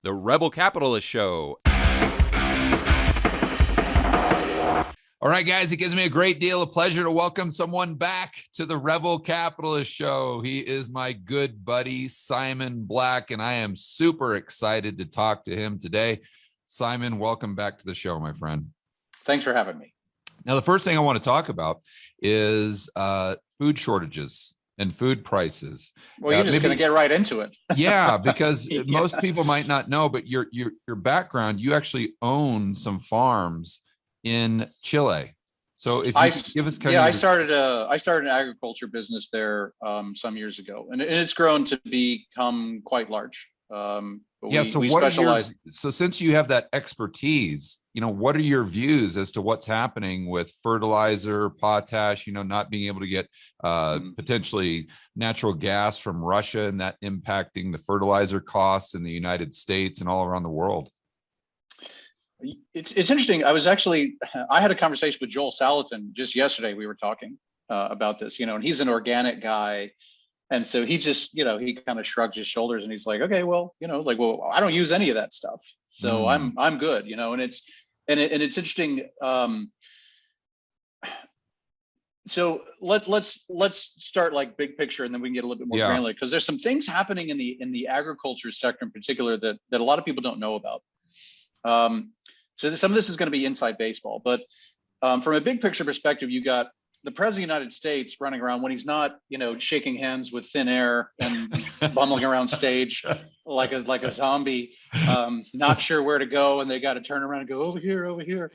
The Rebel Capitalist Show. All right, guys, it gives me a great deal of pleasure to welcome someone back to the Rebel Capitalist Show. He is my good buddy, Simon Black, and I am super excited to talk to him today. Simon, welcome back to the show, my friend. Thanks for having me. Now, the first thing I want to talk about is food shortages and food prices. Well, you're just going to get right into it. Yeah, because most people might not know, but your background, you actually own some farms in Chile. So if you give us I started an agriculture business there some years ago, and it's grown to become quite large. We specialize. So since you have that expertise, what are your views as to what's happening with fertilizer, potash, not being able to get potentially natural gas from Russia, and that impacting the fertilizer costs in the United States and all around the world? It's interesting. I had a conversation with Joel Salatin just yesterday. We were talking about this, and he's an organic guy. And so he just, he kind of shrugs his shoulders and he's like, okay, well, I don't use any of that stuff. So I'm good, and it's interesting. So let's start like big picture, and then we can get a little bit more granular, because there's some things happening in the agriculture sector in particular that a lot of people don't know about. So some of this is going to be inside baseball, but from a big picture perspective, you got the president of the United States running around when he's not, shaking hands with thin air and bumbling around stage like a zombie, not sure where to go, and they got to turn around and go over here.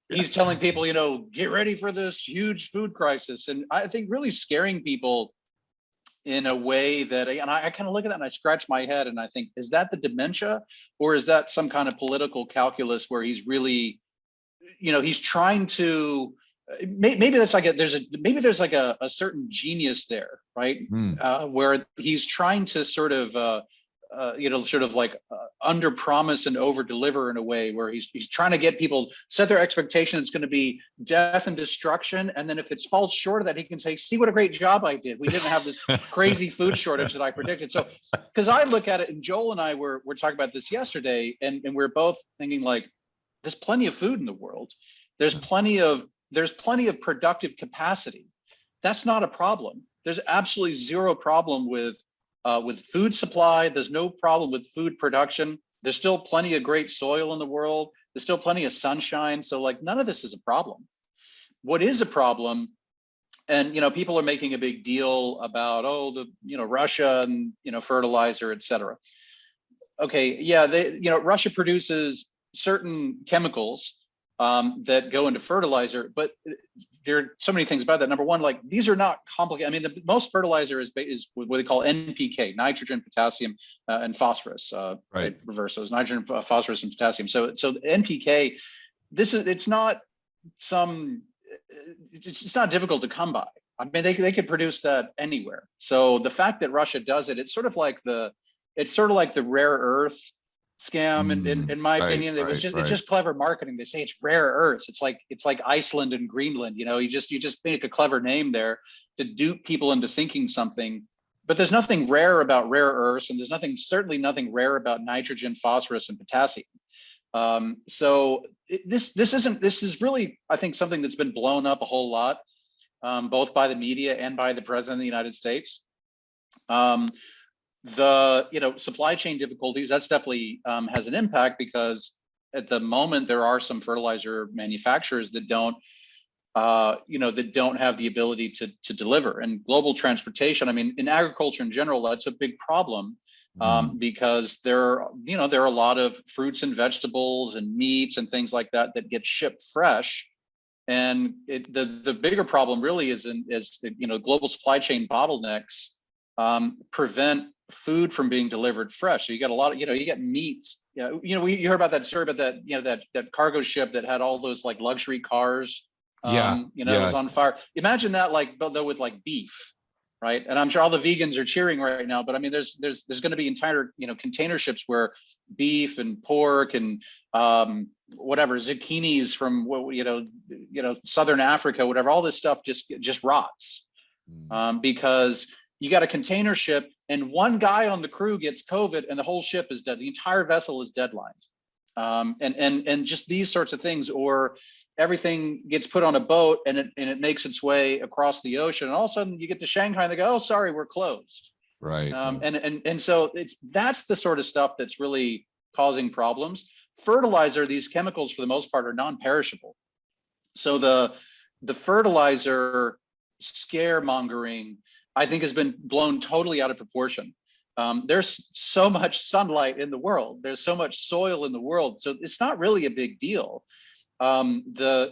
He's telling people, get ready for this huge food crisis, and I think really scaring people in a way that, and I kind of look at that and I scratch my head and I think, is that the dementia, or is that some kind of political calculus where he's really, he's trying to, maybe there's like a certain genius there, right? Where he's trying to sort of under promise and over deliver in a way where he's trying to get people set their expectation. It's going to be death and destruction, and then if it falls short of that, he can say, see what a great job I did. We didn't have this crazy food shortage that I predicted. So because I look at it, and Joel and I were talking about this yesterday, and we're both thinking, like, there's plenty of food in the world, there's plenty of productive capacity. That's not a problem. There's absolutely zero problem with food supply. There's no problem with food production. There's still plenty of great soil in the world. There's still plenty of sunshine. So like none of this is a problem. What is a problem, and people are making a big deal about, Russia and fertilizer, et cetera. Okay, yeah, Russia produces certain chemicals that go into fertilizer, but there are so many things about that. Number one, like, these are not complicated. I mean, the most fertilizer is what they call NPK, nitrogen, potassium, and phosphorus. Right. Reverse those: nitrogen, phosphorus, and potassium. So NPK, it's not difficult to come by. I mean, they could produce that anywhere. So the fact that Russia does it, it's sort of like the rare earth scam, in my opinion. It's just clever marketing. They say it's rare earths. It's like Iceland and Greenland. You just make a clever name there to dupe people into thinking something. But there's nothing rare about rare earths, and there's certainly nothing rare about nitrogen, phosphorus, and potassium. This is really, I think, something that's been blown up a whole lot, both by the media and by the president of the United States. The supply chain difficulties, that's definitely has an impact, because at the moment there are some fertilizer manufacturers that don't have the ability to deliver. And global transportation, I mean, in agriculture in general, that's a big problem, because there are a lot of fruits and vegetables and meats and things like that get shipped fresh. And the bigger problem really is global supply chain bottlenecks prevent food from being delivered fresh. So you got a lot of, you get meats. You heard about that story about that cargo ship that had all those like luxury cars. It was on fire. Imagine that, though, with like beef, right? And I'm sure all the vegans are cheering right now. But I mean, there's going to be entire container ships where beef and pork and zucchinis from southern Africa, whatever, all this stuff just rots, because you got a container ship and one guy on the crew gets COVID and the whole ship is dead. The entire vessel is deadlined. And just these sorts of things, or everything gets put on a boat and it makes its way across the ocean, and all of a sudden you get to Shanghai and they go, oh, sorry, we're closed. Right. And so that's the sort of stuff that's really causing problems. Fertilizer, these chemicals for the most part are non-perishable. So the fertilizer scaremongering, I think, has been blown totally out of proportion. There's so much sunlight in the world. There's so much soil in the world. So it's not really a big deal. There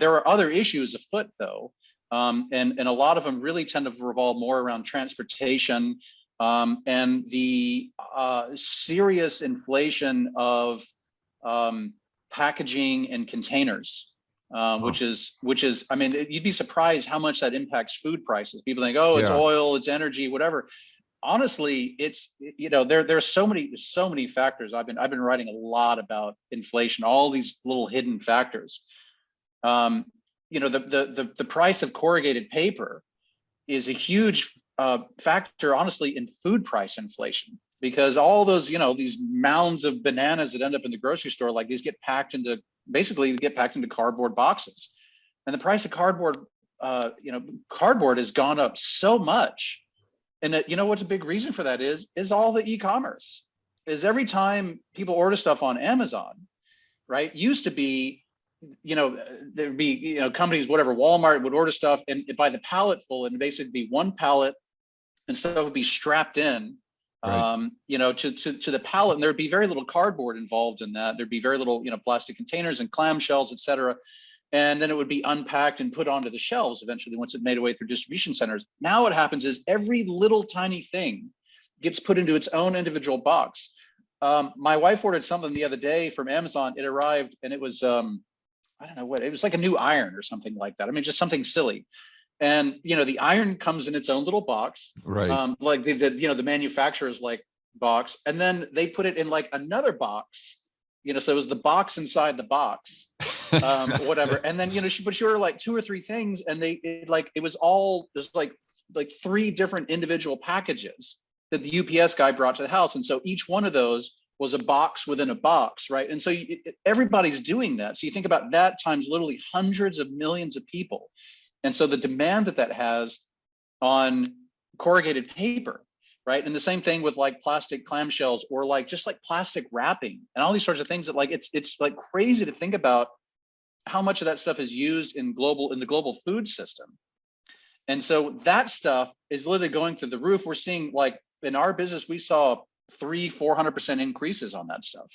are other issues afoot though. And a lot of them really tend to revolve more around transportation, and the serious inflation of packaging and containers. Which is, I mean, you'd be surprised how much that impacts food prices. People think, oh, it's oil, it's energy, whatever. Honestly, it's, there's so many factors. I've been writing a lot about inflation, all these little hidden factors. The price of corrugated paper is a huge factor, honestly, in food price inflation, because all those, these mounds of bananas that end up in the grocery store, like these get packed into cardboard boxes, and the price of cardboard has gone up so much. And what's a big reason for that is all the e-commerce. Is every time people order stuff on Amazon, right? Used to be, there'd be, companies, whatever, Walmart would order stuff and by the pallet full, and basically be one pallet and stuff would be strapped in, right, to the pallet, and there'd be very little cardboard involved in that. There'd be very little, plastic containers and clamshells, et cetera. And then it would be unpacked and put onto the shelves eventually once it made its way through distribution centers. Now what happens is every little tiny thing gets put into its own individual box. My wife ordered something the other day from Amazon. It arrived and it was, I don't know what, it was like a new iron or something like that. I mean, just something silly. And, the iron comes in its own little box, right? Like the manufacturer's like box. And then they put it in like another box, so it was the box inside the box, whatever. And then, she ordered like 2 or 3 things, and it was like 3 different individual packages that the UPS guy brought to the house. And so each one of those was a box within a box, right? And so everybody's doing that. So you think about that times literally hundreds of millions of people. And so the demand that has on corrugated paper, right? And the same thing with like plastic clamshells, or like just like plastic wrapping and all these sorts of things that like, it's like crazy to think about how much of that stuff is used in the global food system. And so that stuff is literally going through the roof. We're seeing, like, in our business, we saw 300-400% increases on that stuff,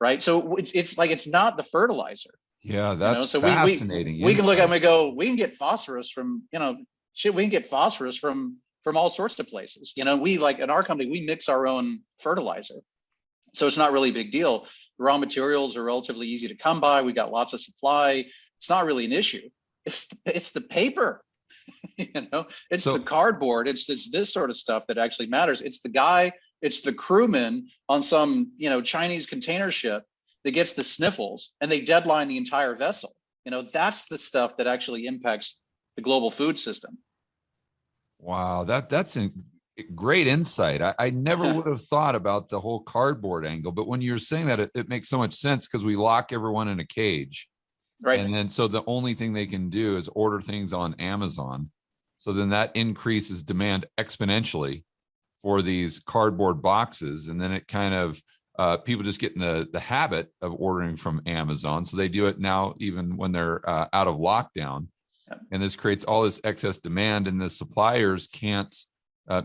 right? So it's like, it's not the fertilizer. Yeah, that's so fascinating. We can look at them and go, we can get phosphorus from, we can get phosphorus from all sorts of places. We, like in our company, we mix our own fertilizer. So it's not really a big deal. The raw materials are relatively easy to come by. We got lots of supply. It's not really an issue. It's the paper, it's the cardboard. It's this sort of stuff that actually matters. It's the crewman on some, Chinese container ship that gets the sniffles and they deadline the entire vessel. That's the stuff that actually impacts the global food system. Wow, that's a great insight. I never would have thought about the whole cardboard angle, but when you're saying that, it makes so much sense, because we lock everyone in a cage. Right. And then so the only thing they can do is order things on Amazon. So then that increases demand exponentially for these cardboard boxes. And then it kind of, people just get in the habit of ordering from Amazon. So they do it now, even when they're out of lockdown. And this creates all this excess demand, and the suppliers can't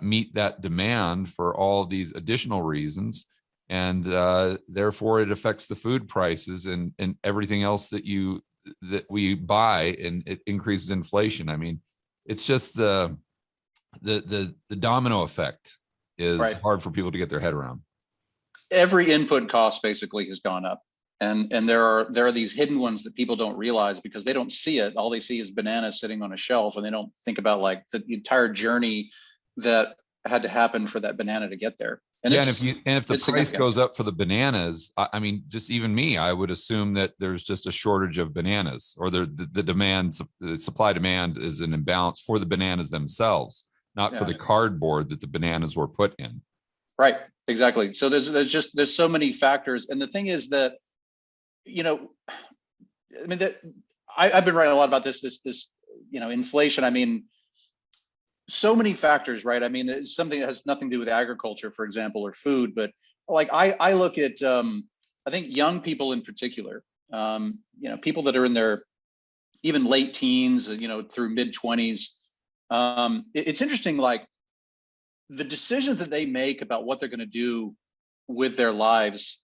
meet that demand for all of these additional reasons. And therefore it affects the food prices and everything else that we buy, and it increases inflation. I mean, it's just the domino effect is right. Hard for people to get their head around. Every input cost basically has gone up. And there are these hidden ones that people don't realize because they don't see it. All they see is bananas sitting on a shelf, and they don't think about like the entire journey that had to happen for that banana to get there. And yeah, if the price goes up for the bananas, I mean, just even me, I would assume that there's just a shortage of bananas, or the supply demand is an imbalance for the bananas themselves. not for the cardboard that the bananas were put in. Right. Exactly. So there's so many factors. And the thing is that, you know, I mean, that I've been writing a lot about this, you know, inflation. I mean, so many factors, right? I mean, it's something that has nothing to do with agriculture, for example, or food, but like I look at, I think young people in particular, you know, people that are in their even late teens, you know, through mid 20s. It's interesting, like the decisions that they make about what they're going to do with their lives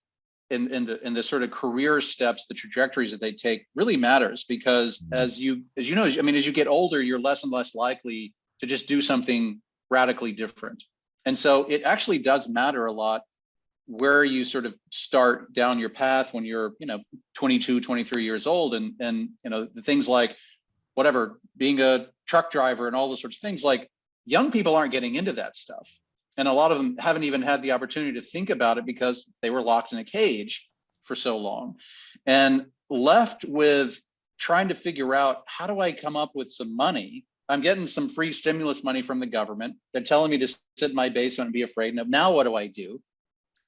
in the sort of career steps, the trajectories that they take really matters, because as you know, I mean, as you get older, you're less and less likely to just do something radically different. And so it actually does matter a lot where you sort of start down your path when you're, you know, 22, 23 years old. And you know, the things like whatever, being a truck driver and all those sorts of things, like young people aren't getting into that stuff. And a lot of them haven't even had the opportunity to think about it because they were locked in a cage for so long, and left with trying to figure out, how do I come up with some money? I'm getting some free stimulus money from the government. They're telling me to sit in my basement and be afraid. Now what do I do?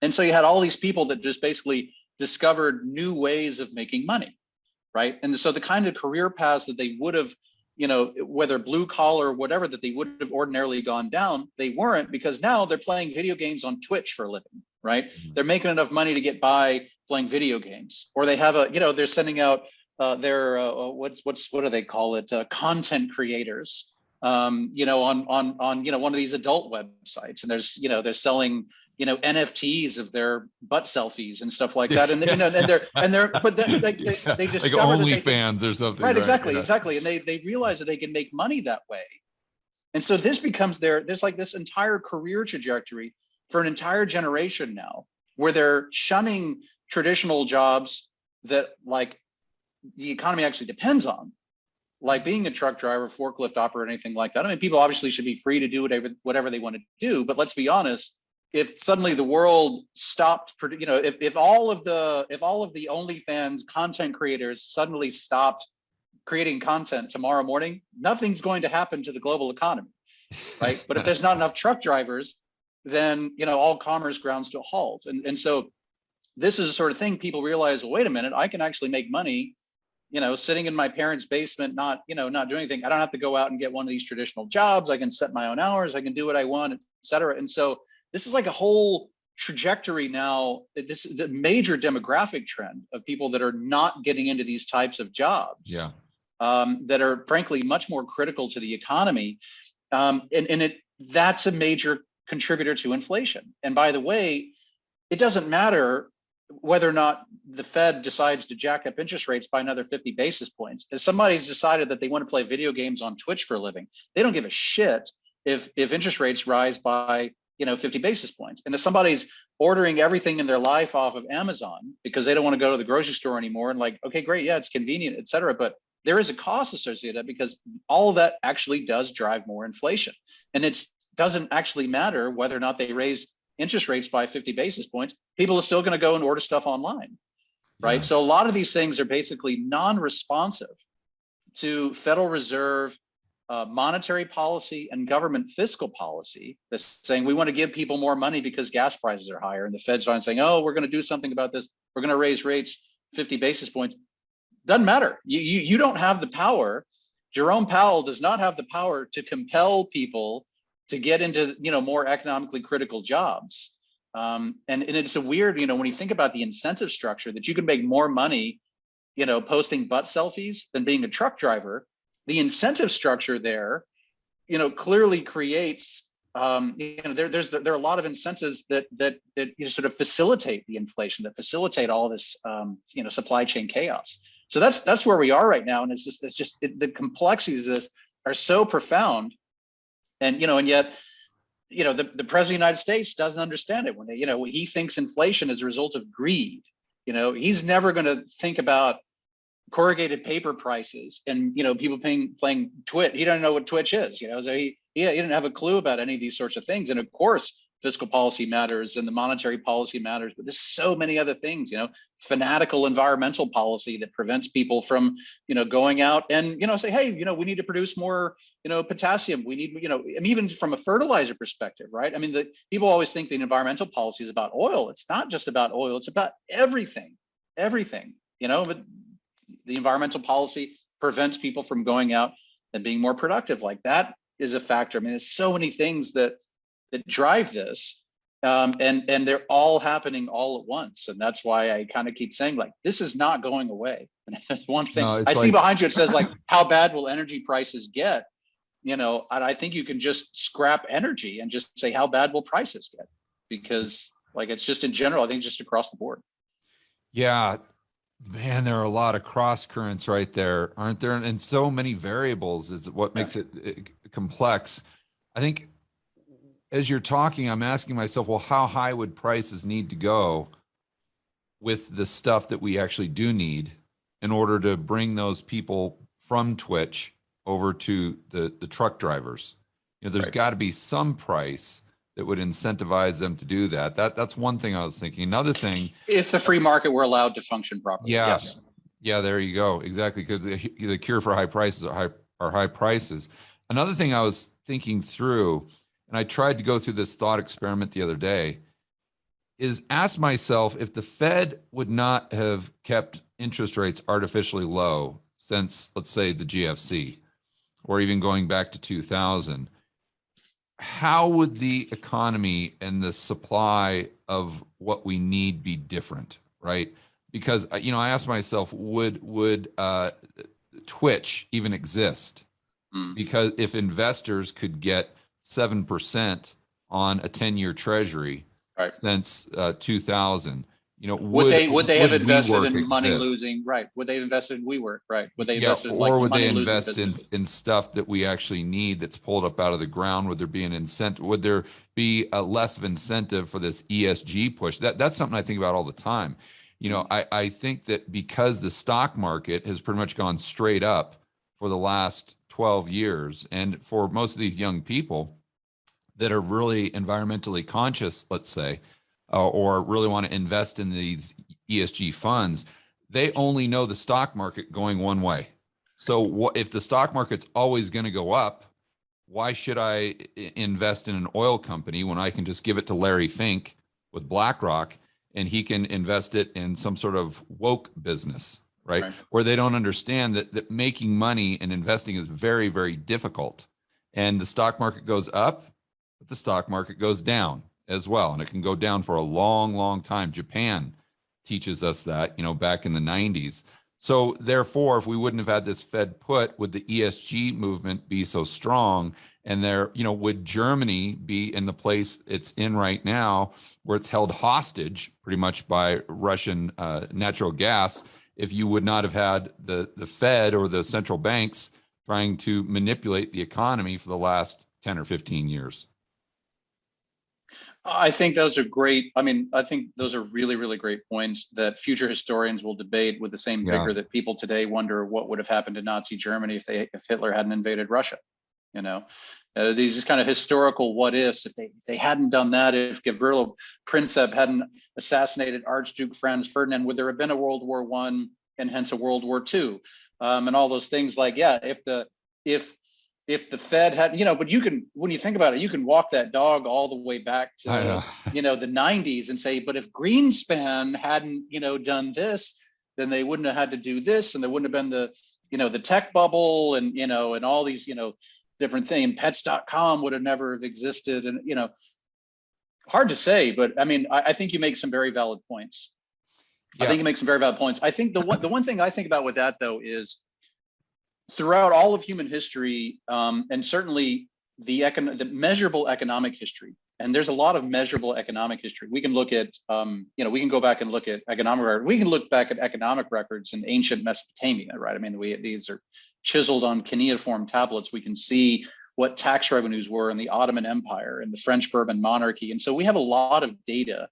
And so you had all these people that just basically discovered new ways of making money, right? And so the kind of career paths that they would have, you know, whether blue collar or whatever, that they would have ordinarily gone down, they weren't, because now they're playing video games on Twitch for a living, right? They're making enough money to get by playing video games, or they have a, you know, they're sending out their what do they call it? Content creators, you know, on you know, one of these adult websites, and there's, you know, they're selling, you know, NFTs of their butt selfies and stuff like that, and you know, but they discover like OnlyFans or something, right? Exactly, and they realize that they can make money that way, and so this becomes there's like this entire career trajectory for an entire generation now, where they're shunning traditional jobs that like the economy actually depends on, like being a truck driver, forklift operator, anything like that. I mean, people obviously should be free to do whatever they want to do, but let's be honest. If suddenly the world stopped, you know, if all of the OnlyFans content creators suddenly stopped creating content tomorrow morning, nothing's going to happen to the global economy, right? But if there's not enough truck drivers, then, you know, all commerce grounds to a halt. And so this is the sort of thing people realize, well, wait a minute, I can actually make money, you know, sitting in my parents' basement, not doing anything. I don't have to go out and get one of these traditional jobs. I can set my own hours. I can do what I want, et cetera. And so this is like a whole trajectory now. This is a major demographic trend of people that are not getting into these types of jobs, that are frankly much more critical to the economy. That's a major contributor to inflation. And by the way, it doesn't matter whether or not the Fed decides to jack up interest rates by another 50 basis points. If somebody's decided that they want to play video games on Twitch for a living, they don't give a shit if interest rates rise by, you know, 50 basis points. And if somebody's ordering everything in their life off of Amazon because they don't want to go to the grocery store anymore, and like, okay, great, yeah, it's convenient, et cetera, but there is a cost associated with that, because all of that actually does drive more inflation. And it doesn't actually matter whether or not they raise interest rates by 50 basis points, people are still going to go and order stuff online, right? So a lot of these things are basically non-responsive to Federal Reserve monetary policy and government fiscal policy that's saying we want to give people more money because gas prices are higher, and the Fed's aren't saying, oh, we're going to do something about this, we're going to raise rates 50 basis points. Doesn't matter. You don't have the power. Jerome Powell does not have the power to compel people to get into, you know, more economically critical jobs. And it's a weird, you know, when you think about the incentive structure, that you can make more money, you know, posting butt selfies than being a truck driver. The incentive structure there, you know, clearly creates, you know, there are a lot of incentives that you know, sort of facilitate the inflation, that facilitate all this, you know, supply chain chaos. So that's where we are right now, and it's just the complexities of this are so profound. And, you know, and yet, you know, the president of the United States doesn't understand it. When they, you know, he thinks inflation is a result of greed. You know, he's never going to think about corrugated paper prices and, you know, people playing Twitch. He doesn't know what Twitch is, you know, so he didn't have a clue about any of these sorts of things. And of course, fiscal policy matters and the monetary policy matters, but there's so many other things, fanatical environmental policy that prevents people from, going out and, say, hey, we need to produce more, potassium. We need, and even from a fertilizer perspective, right? I mean, the people always think the environmental policy is about oil. It's not just about oil. It's about everything, but the environmental policy prevents people from going out and being more productive. Like that is a factor. I mean, there's so many things that drive this, and they're all happening all at once. And that's why I kind of keep saying, like, this is not going away. And one thing I see behind you, it says, like, how bad will energy prices get? And I think you can just scrap energy and just say, how bad will prices get? Because, like, it's just in general, I think just across the board. Yeah, man, there are a lot of cross currents right there, aren't there? And so many variables is what makes it complex. I think as you're talking, I'm asking myself, well, how high would prices need to go with the stuff that we actually do need in order to bring those people from Twitch over to the truck drivers? There's got to be some price that would incentivize them to do that. That's one thing I was thinking. Another thing, if the free market were allowed to function properly. Yes. Yeah, there you go. Exactly. Because the cure for high prices are high prices. Another thing I was thinking through, and I tried to go through this thought experiment the other day, is ask myself if the Fed would not have kept interest rates artificially low since, let's say, the GFC, or even going back to 2000, how would the economy and the supply of what we need be different, right? Because, I asked myself, would Twitch even exist? Because if investors could get 7% on a 10-year treasury since 2000, would they have invested in money losing? Right. Would they have invested in WeWork? Right. Would they invest in would they invest in stuff that we actually need that's pulled up out of the ground? Would there be an incentive? Would there be a less of incentive for this ESG push? That's something I think about all the time. I think that because the stock market has pretty much gone straight up for the last 12 years, and for most of these young people that are really environmentally conscious, let's say, or really want to invest in these ESG funds, they only know the stock market going one way. So if the stock market's always going to go up, why should I invest in an oil company when I can just give it to Larry Fink with BlackRock and he can invest it in some sort of woke business, right? Where they don't understand that making money and investing is very, very difficult. And the stock market goes up, but the stock market goes down as well. And it can go down for a long, long time. Japan teaches us that, back in the 90s. So therefore, if we wouldn't have had this Fed put, would the ESG movement be so strong? And would Germany be in the place it's in right now, where it's held hostage pretty much by Russian natural gas, if you would not have had the Fed or the central banks trying to manipulate the economy for the last 10 or 15 years? I think those are great. I think those are really, really great points that future historians will debate with the same vigor that people today wonder what would have happened to Nazi Germany if Hitler hadn't invaded Russia. These kind of historical what ifs. If they hadn't done that, if Gavrilo Princip hadn't assassinated Archduke Franz Ferdinand, would there have been a World War I and hence a World War II? And all those things. Like, if the Fed had, but when you think about it, you can walk that dog all the way back to, the 90s and say, but if Greenspan hadn't, done this, then they wouldn't have had to do this. And there wouldn't have been the tech bubble and, and all these, different things. Pets.com would have never have existed. And, hard to say, but I think you make some very valid points. I think you make some very valid points. I think the one thing I think about with that, though, is throughout all of human history, and certainly the measurable economic history, and there's a lot of measurable economic history. We can look at, we can go back and look at we can look back at economic records in ancient Mesopotamia, right? These are chiseled on cuneiform tablets. We can see what tax revenues were in the Ottoman Empire and the French Bourbon monarchy. And so we have a lot of data.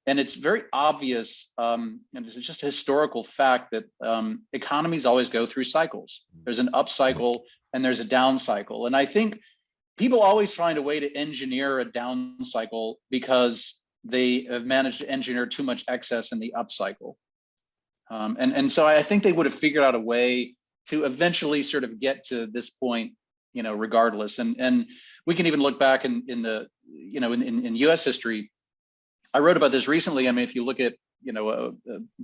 And it's very obvious, and it's just a historical fact that economies always go through cycles. There's an up cycle and there's a down cycle. And I think people always find a way to engineer a down cycle because they have managed to engineer too much excess in the up cycle. And so I think they would have figured out a way to eventually sort of get to this point, regardless. And we can even look back in the, in US history. I wrote about this recently. I mean, if you look at, a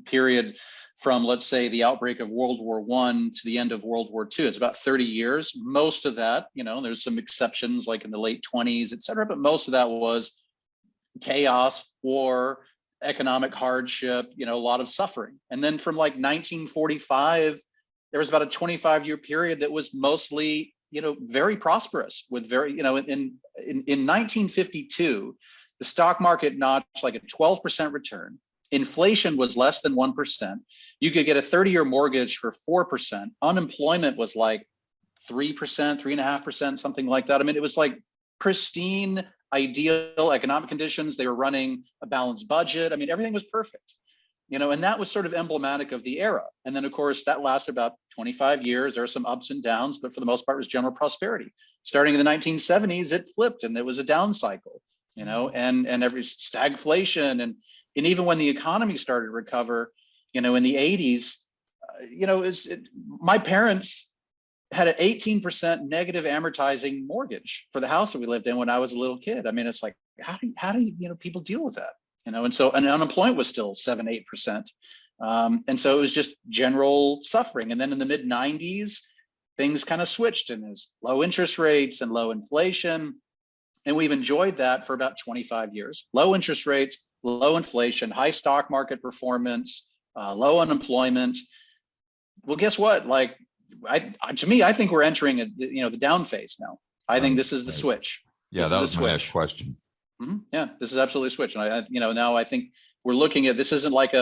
period from, let's say, the outbreak of World War I to the end of World War II, it's about 30 years. Most of that, there's some exceptions like in the late 20s, et cetera, but most of that was chaos, war, economic hardship, a lot of suffering. And then from like 1945, there was about a 25-year period that was mostly, very prosperous with very, in 1952, the stock market notched like a 12% return. Inflation was less than 1%. You could get a 30-year mortgage for 4%. Unemployment was like 3%, 3.5%, something like that. I mean, it was like pristine, ideal economic conditions. They were running a balanced budget. I mean, everything was perfect, and that was sort of emblematic of the era. And then, of course, that lasted about 25 years. There are some ups and downs, but for the most part, it was general prosperity. Starting in the 1970s, it flipped and there was a down cycle, and every stagflation. And even when the economy started to recover, in the 80s, my parents had an 18% negative amortizing mortgage for the house that we lived in when I was a little kid. I mean, it's like, how do people deal with that? And so, and unemployment was still 7-8%. And so it was just general suffering. And then in the mid 90s, things kind of switched, and there's low interest rates and low inflation. And we've enjoyed that for about 25 years. Low interest rates, low inflation, high stock market performance, low unemployment. Well, guess what? Like, to me, I think we're entering the down phase now. I think this is the switch. Yeah, that was my next question. Mm-hmm. Yeah, this is absolutely a switch. And now I think we're looking at, this isn't like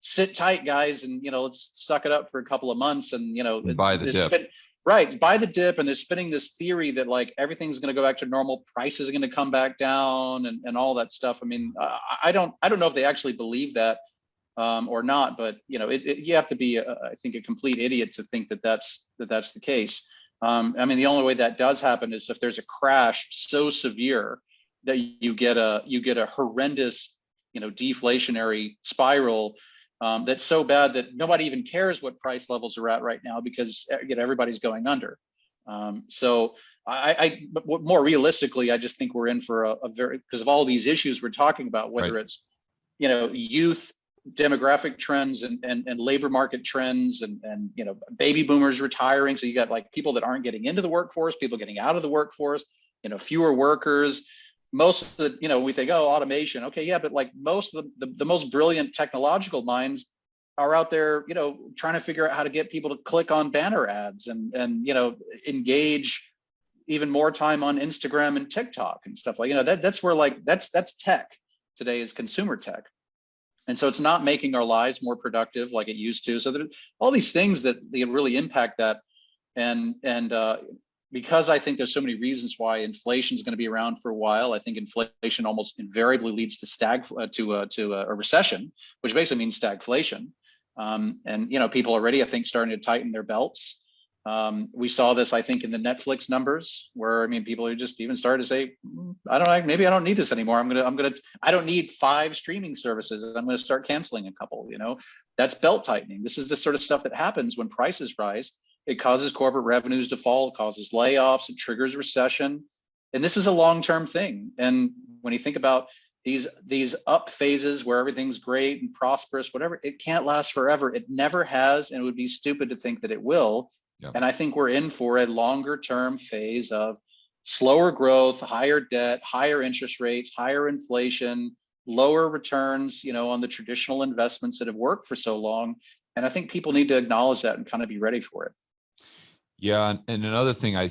sit tight, guys, and let's suck it up for a couple of months and buy the dip. Right, buy the dip. And they're spinning this theory that like everything's going to go back to normal, prices are going to come back down, and all that stuff. I mean, I don't know if they actually believe that or not, but you have to be I think a complete idiot to think that that's the case. I mean, the only way that does happen is if there's a crash so severe that you get a horrendous deflationary spiral that's so bad that nobody even cares what price levels are at right now, because everybody's going under. So but more realistically, I just think we're in for a very, because of all these issues we're talking about, whether right. It's youth demographic trends and labor market trends and baby boomers retiring. So you got like people that aren't getting into the workforce, people getting out of the workforce, fewer workers. Most of the, we think, automation. Okay, yeah, but like most of the most brilliant technological minds are out there, trying to figure out how to get people to click on banner ads and engage even more time on Instagram and TikTok and stuff like, that's where like, that's tech today, is consumer tech. And so it's not making our lives more productive like it used to. So there's all these things that really impact that. And because I think there's so many reasons why inflation is going to be around for a while, I think inflation almost invariably leads to a recession, which basically means stagflation. And people already, I think, starting to tighten their belts. We saw this, I think, in the Netflix numbers, where people are just even started to say, maybe I don't need this anymore. I don't need 5 streaming services. I'm going to start canceling a couple. That's belt tightening. This is the sort of stuff that happens when prices rise. It causes corporate revenues to fall, it causes layoffs, it triggers recession. And this is a long-term thing. And when you think about these up phases where everything's great and prosperous, whatever, it can't last forever. It never has, and it would be stupid to think that it will. Yep. And I think we're in for a longer term phase of slower growth, higher debt, higher interest rates, higher inflation, lower returns, on the traditional investments that have worked for so long. And I think people need to acknowledge that and kind of be ready for it. Yeah. And another thing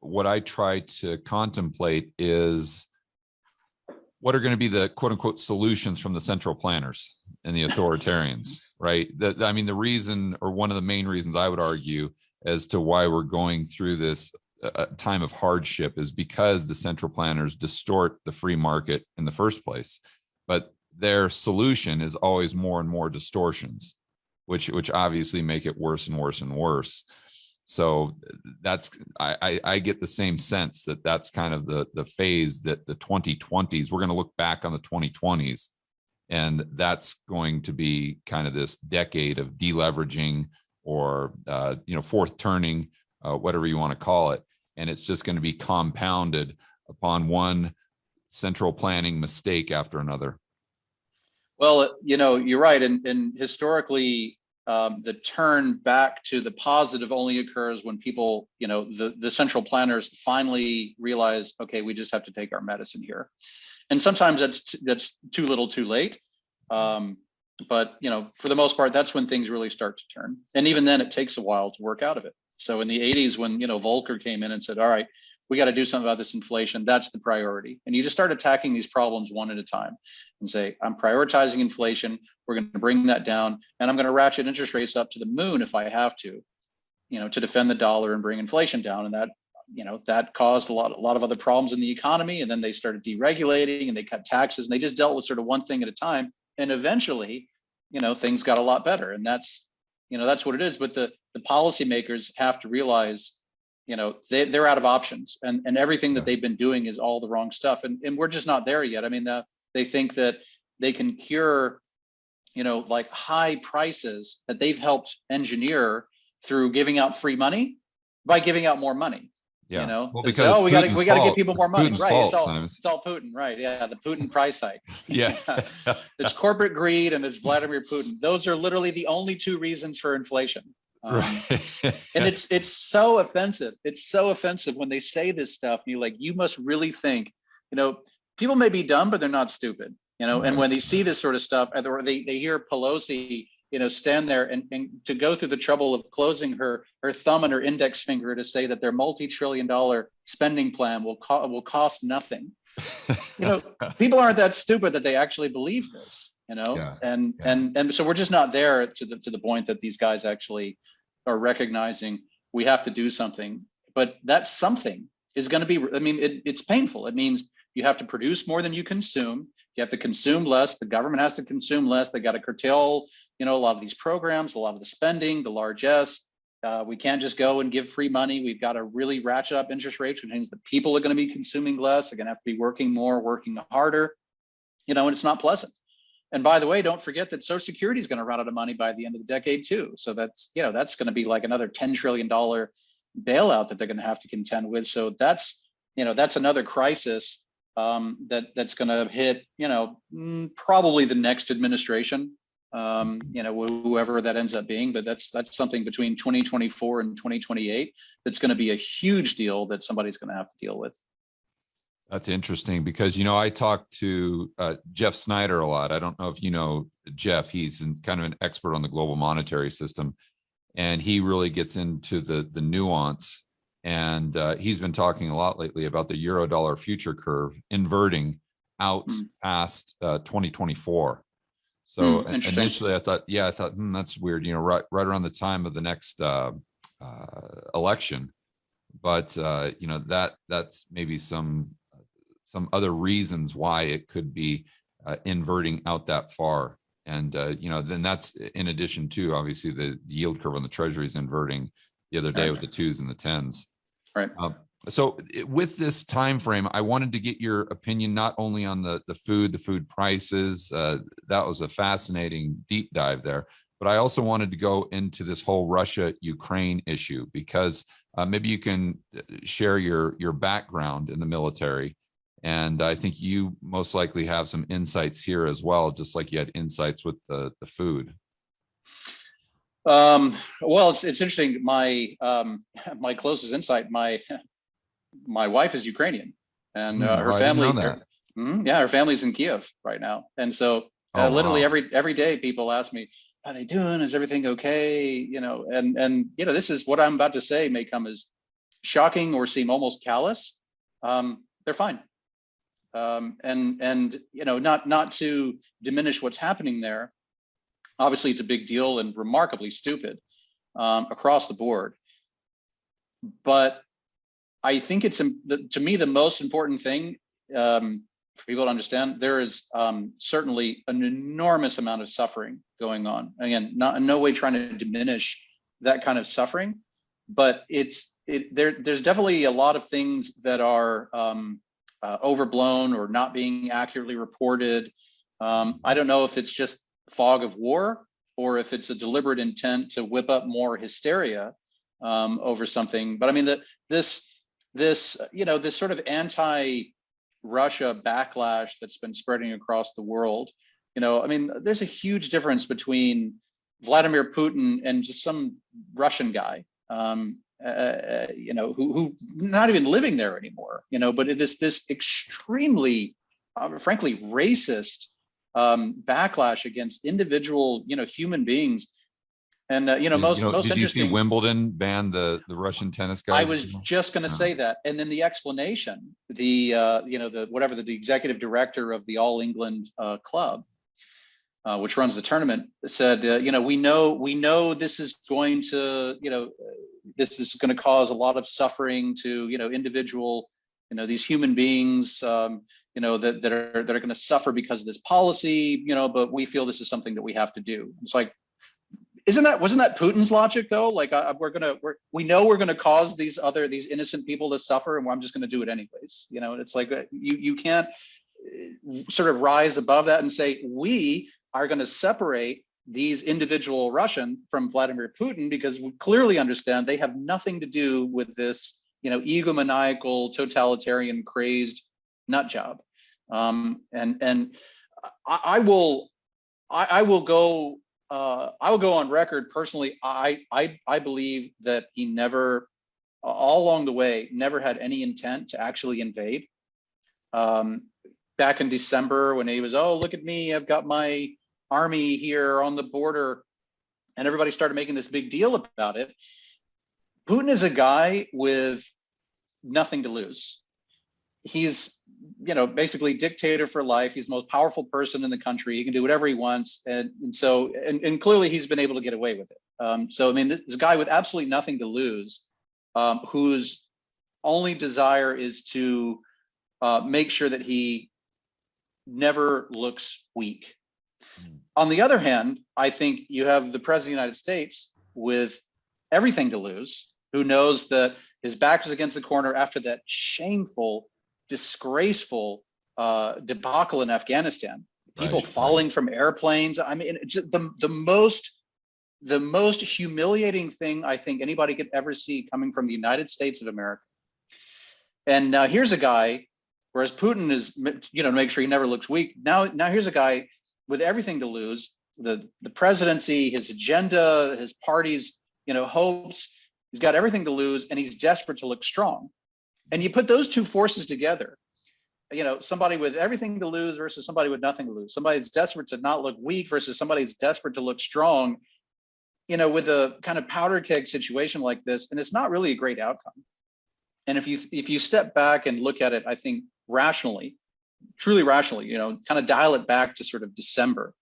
what I try to contemplate is what are going to be the quote unquote solutions from the central planners and the authoritarians, right? The reason, or one of the main reasons I would argue as to why we're going through this time of hardship is because the central planners distort the free market in the first place. But their solution is always more and more distortions, which obviously make it worse and worse and worse. So that's I get the same sense that that's kind of the phase that the 2020s, we're going to look back on the 2020s, and that's going to be kind of this decade of deleveraging or fourth turning, whatever you want to call it, and it's just going to be compounded upon one central planning mistake after another. Well, you're right, and historically, the turn back to the positive only occurs when people, the central planners finally realize, okay, we just have to take our medicine here, and sometimes that's too little, too late. But for the most part, that's when things really start to turn, and even then, it takes a while to work out of it. So in the 80s, when Volcker came in and said, all right, we got to do something about this inflation, that's the priority. And you just start attacking these problems one at a time and say, I'm prioritizing inflation, we're going to bring that down, and I'm going to ratchet interest rates up to the moon if I have to defend the dollar and bring inflation down. And that that caused a lot of other problems in the economy. And then they started deregulating and they cut taxes, and they just dealt with sort of one thing at a time. And eventually, things got a lot better. And that's what it is. But the policymakers have to realize, they're out of options, and everything that they've been doing is all the wrong stuff. And we're just not there yet. I mean, they think that they can cure, like high prices that they've helped engineer through giving out free money by giving out more money. Yeah. Well, because we got to give people more money, Putin's right? Fault, it's all Putin, right? Yeah, the Putin price hike. Yeah. It's corporate greed and it's Vladimir Putin. Those are literally the only two reasons for inflation. Right. And it's so offensive. It's so offensive when they say this stuff. And you're like, you must really think, people may be dumb, but they're not stupid. Right. And when they see this sort of stuff, or they hear Pelosi, stand there and to go through the trouble of closing her thumb and her index finger to say that their multi-trillion-dollar spending plan will cost nothing. People aren't that stupid that they actually believe this. And so we're just not there to the point that these guys actually are recognizing we have to do something. But that something is going to be, it's painful. It means you have to produce more than you consume. You have to consume less. The government has to consume less. They got to curtail, a lot of these programs, a lot of the spending, the largesse. We can't just go and give free money. We've got to really ratchet up interest rates, which means the people are going to be consuming less. They're going to have to be working more, working harder, and it's not pleasant. And by the way, don't forget that Social Security is going to run out of money by the end of the decade too. So that's going to be like another $10 trillion bailout that they're going to have to contend with. So that's another crisis that's going to hit, probably the next administration, whoever that ends up being. But that's something between 2024 and 2028 that's going to be a huge deal that somebody's going to have to deal with. That's interesting because, I talked to Jeff Snyder a lot. I don't know if you know Jeff. He's kind of an expert on the global monetary system, and he really gets into the nuance. And he's been talking a lot lately about the euro-dollar future curve inverting out past 2024. So initially I thought, that's weird, right around the time of the next election. But, that's maybe some other reasons why it could be inverting out that far. And, then that's in addition to, obviously, the yield curve on the Treasury is inverting the other day with the 2s and the 10s. Right. So with this time frame, I wanted to get your opinion not only on the food prices. That was a fascinating deep dive there. But I also wanted to go into this whole Russia-Ukraine issue because maybe you can share your background in the military. And I think you most likely have some insights here as well, just like you had insights with the food. Well, it's interesting. My closest insight, my wife is Ukrainian, and her family, her family's in Kiev right now. And so literally every day people ask me, how are they doing? Is everything okay? And this is what I'm about to say may come as shocking or seem almost callous. They're fine. And not to diminish what's happening there. Obviously, it's a big deal and remarkably stupid across the board. But I think it's, to me, the most important thing for people to understand. There is certainly an enormous amount of suffering going on. Again, not in no way trying to diminish that kind of suffering. but there's definitely a lot of things that are overblown or not being accurately reported. I don't know if it's just fog of war or if it's a deliberate intent to whip up more hysteria over something. But I mean, this sort of anti-Russia backlash that's been spreading across the world. I mean, there's a huge difference between Vladimir Putin and just some Russian guy, who not even living there anymore. But this extremely, frankly, racist backlash against individual, human beings. And most did interesting. You see Wimbledon banned the Russian tennis guys? I was just going to say that, and then the explanation, the executive director of the All England club, which runs the tournament, said, we know this is going to, this is going to cause a lot of suffering to, individual, these human beings, that are going to suffer because of this policy, but we feel this is something that we have to do. It's like, wasn't that Putin's logic though? Like we know we're going to cause these innocent people to suffer, and I'm just going to do it anyways. It's like you can't sort of rise above that and say we are going to separate these individual Russians from Vladimir Putin, because we clearly understand they have nothing to do with this, egomaniacal, totalitarian, crazed nut job. And I will go on record personally. I believe that he never, all along the way, never had any intent to actually invade. Back in December, when he was, oh, look at me, I've got my army here on the border, and everybody started making this big deal about it. Putin is a guy with nothing to lose. He's, basically dictator for life. He's the most powerful person in the country. He can do whatever he wants. And clearly he's been able to get away with it. So, I mean, this guy with absolutely nothing to lose, whose only desire is to make sure that he never looks weak. On the other hand, I think you have the president of the United States with everything to lose, who knows that his back is against the corner after that shameful, disgraceful debacle in Afghanistan. People falling from airplanes. I mean, just the most humiliating thing I think anybody could ever see coming from the United States of America. And now here's a guy, whereas Putin is, to make sure he never looks weak. Now here's a guy with everything to lose, the presidency, his agenda, his party's, hopes. He's got everything to lose, and he's desperate to look strong. And you put those two forces together, somebody with everything to lose versus somebody with nothing to lose. Somebody that's desperate to not look weak versus somebody that's desperate to look strong, with a kind of powder keg situation like this, and it's not really a great outcome. And if you step back and look at it, I think rationally, truly rationally, kind of dial it back to sort of December.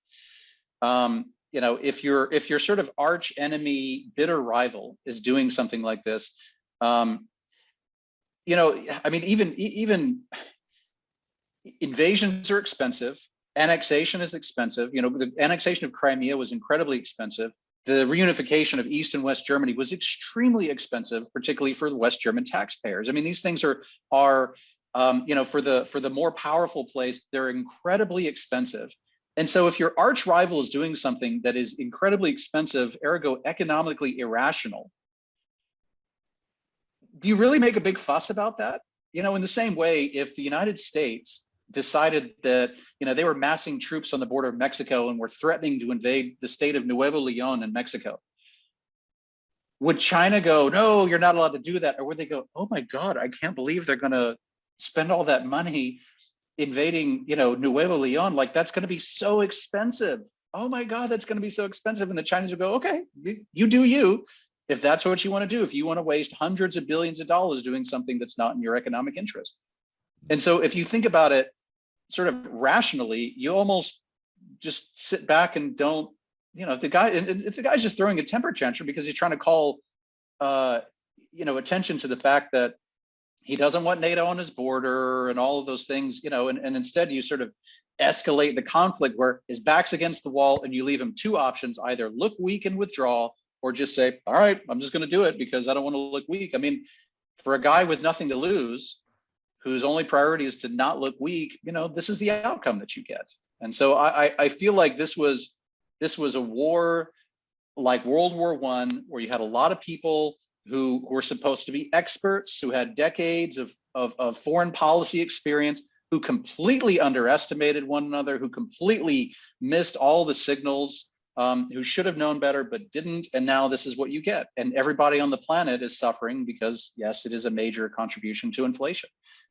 If your sort of arch enemy, bitter rival is doing something like this, I mean, even invasions are expensive. Annexation is expensive. The annexation of Crimea was incredibly expensive. The reunification of East and West Germany was extremely expensive, particularly for the West German taxpayers. I mean, these things are for the more powerful place, they're incredibly expensive. And so if your arch rival is doing something that is incredibly expensive, ergo economically irrational, do you really make a big fuss about that? In the same way, if the United States decided that, they were massing troops on the border of Mexico and were threatening to invade the state of Nuevo León in Mexico, would China go, no, you're not allowed to do that? Or would they go, oh my God, I can't believe they're going to spend all that money invading, Nuevo León? Like, that's going to be so expensive. Oh my God, that's going to be so expensive. And the Chinese will go, okay, you do you. If that's what you want to do, if you want to waste hundreds of billions of dollars doing something that's not in your economic interest. And so if you think about it sort of rationally, you almost just sit back and don't, if the guy's just throwing a temper tantrum because he's trying to call, attention to the fact that he doesn't want NATO on his border and all of those things, and instead you sort of escalate the conflict where his back's against the wall and you leave him two options: either look weak and withdraw or just say, all right, I'm just going to do it because I don't want to look weak. I mean, for a guy with nothing to lose, whose only priority is to not look weak, this is the outcome that you get. And so I feel like this was a war like World War I, where you had a lot of people who were supposed to be experts, who had decades of foreign policy experience, who completely underestimated one another, who completely missed all the signals, who should have known better but didn't. And now this is what you get. And everybody on the planet is suffering because, yes, it is a major contribution to inflation,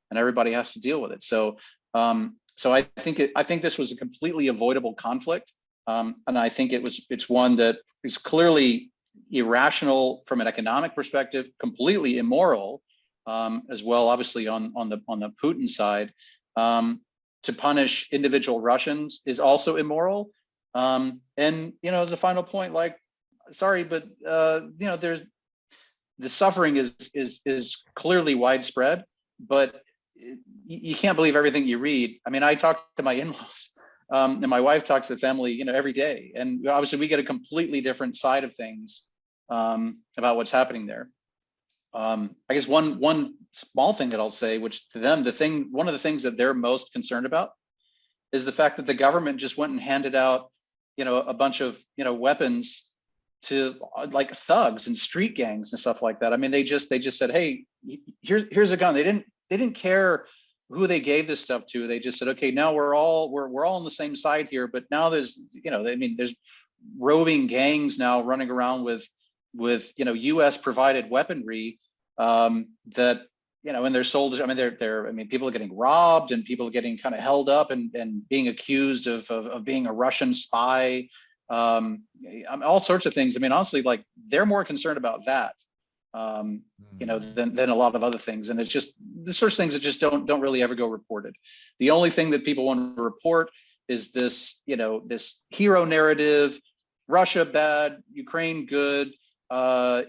and everybody has to deal with it. So, I think this was a completely avoidable conflict, and I think it's one that is clearly irrational from an economic perspective, completely immoral, as well. Obviously, on the Putin side, to punish individual Russians is also immoral. And as a final point, like, sorry, but there's the suffering is clearly widespread, but you can't believe everything you read. I mean, I talk to my in-laws, and my wife talks to the family, every day, and obviously we get a completely different side of things about what's happening there. I guess one small thing that I'll say, which to them, one of the things that they're most concerned about is the fact that the government just went and handed out, a bunch of, weapons to like thugs and street gangs and stuff like that. I mean, they just said, hey, here's a gun. They didn't care who they gave this stuff to. They just said, okay, now we're all on the same side here. But now there's, there's roving gangs now running around with U.S. provided weaponry that, and they're sold. I mean, people are getting robbed, and people are getting kind of held up and being accused of being a Russian spy. All sorts of things. I mean, honestly, like, they're more concerned about that, than a lot of other things. And it's just the sorts of things that just don't really ever go reported. The only thing that people want to report is this, this hero narrative: Russia bad, Ukraine good, that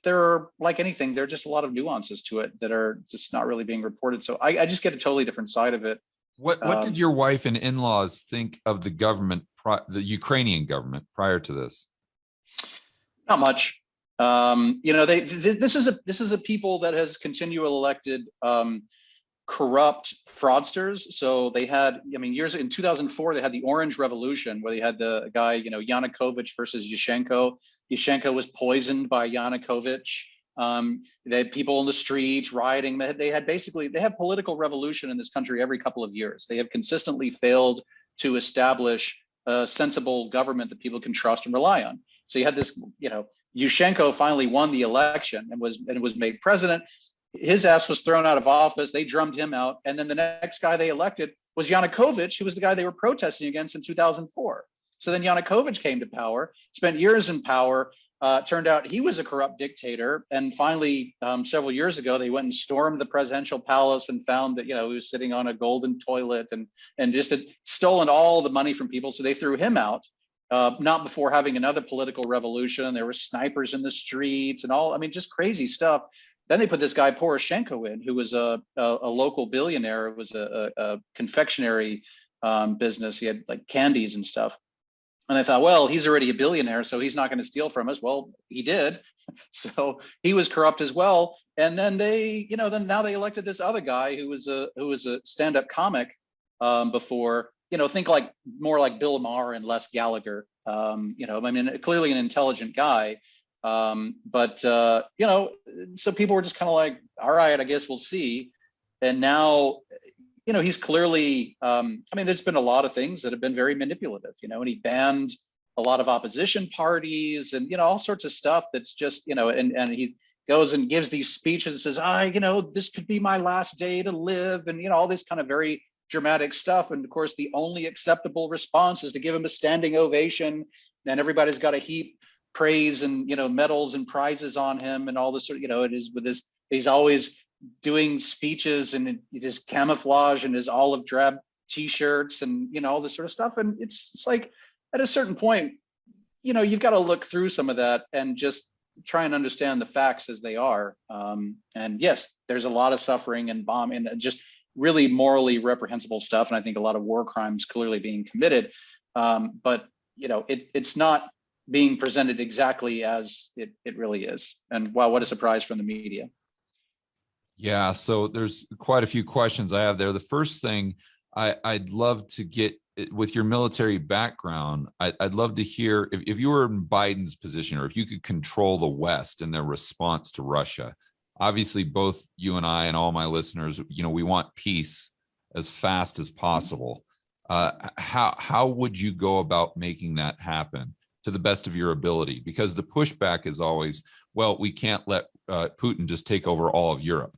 there are, like anything, there are just a lot of nuances to it that are just not really being reported. So I just get a totally different side of it. What did your wife and in-laws think of the government, the Ukrainian government, prior to this? Not much. This is a people that has continually elected corrupt fraudsters. So they had, years in 2004, they had the Orange Revolution, where they had the guy, Yanukovych versus Yushchenko. Yushchenko was poisoned by Yanukovych. They had people in the streets rioting. They had political revolution in this country every couple of years. They have consistently failed to establish a sensible government that people can trust and rely on. So you had this, Yushchenko finally won the election and was made president. His ass was thrown out of office. They drummed him out. And then the next guy they elected was Yanukovych, who was the guy they were protesting against in 2004. So then Yanukovych came to power, spent years in power. Turned out he was a corrupt dictator. And finally, several years ago, they went and stormed the presidential palace and found that, he was sitting on a golden toilet and just had stolen all the money from people. So they threw him out, not before having another political revolution. There were snipers in the streets and all, just crazy stuff. Then they put this guy Poroshenko in, who was a local billionaire. It was a confectionery business. He had like candies and stuff. And I thought, well, he's already a billionaire, so he's not going to steal from us. Well, he did. So he was corrupt as well. And then now they elected this other guy who was a stand-up comic before, think like more like Bill Maher and Les Gallagher. Clearly an intelligent guy. So people were just kind of like, all right, I guess we'll see. And now, he's clearly, there's been a lot of things that have been very manipulative, and he banned a lot of opposition parties and, all sorts of stuff that's just, and he goes and gives these speeches and says, this could be my last day to live, and, all this kind of very dramatic stuff. And of course, the only acceptable response is to give him a standing ovation, and everybody's got to heap praise and, medals and prizes on him and all this sort of, it is with this, he's always doing speeches and his camouflage and his olive drab t-shirts and all this sort of stuff. And it's like, at a certain point, you've got to look through some of that and just try and understand the facts as they are. And yes, there's a lot of suffering and bombing and just really morally reprehensible stuff. And I think a lot of war crimes clearly being committed. But it's not being presented exactly as it really is. And wow, what a surprise from the media. Yeah, so there's quite a few questions I have there. The first thing I'd love to get, with your military background, I'd love to hear if you were in Biden's position, or if you could control the West and their response to Russia. Obviously, both you and I and all my listeners, we want peace as fast as possible. How would you go about making that happen to the best of your ability? Because the pushback is always, well, we can't let Putin just take over all of Europe.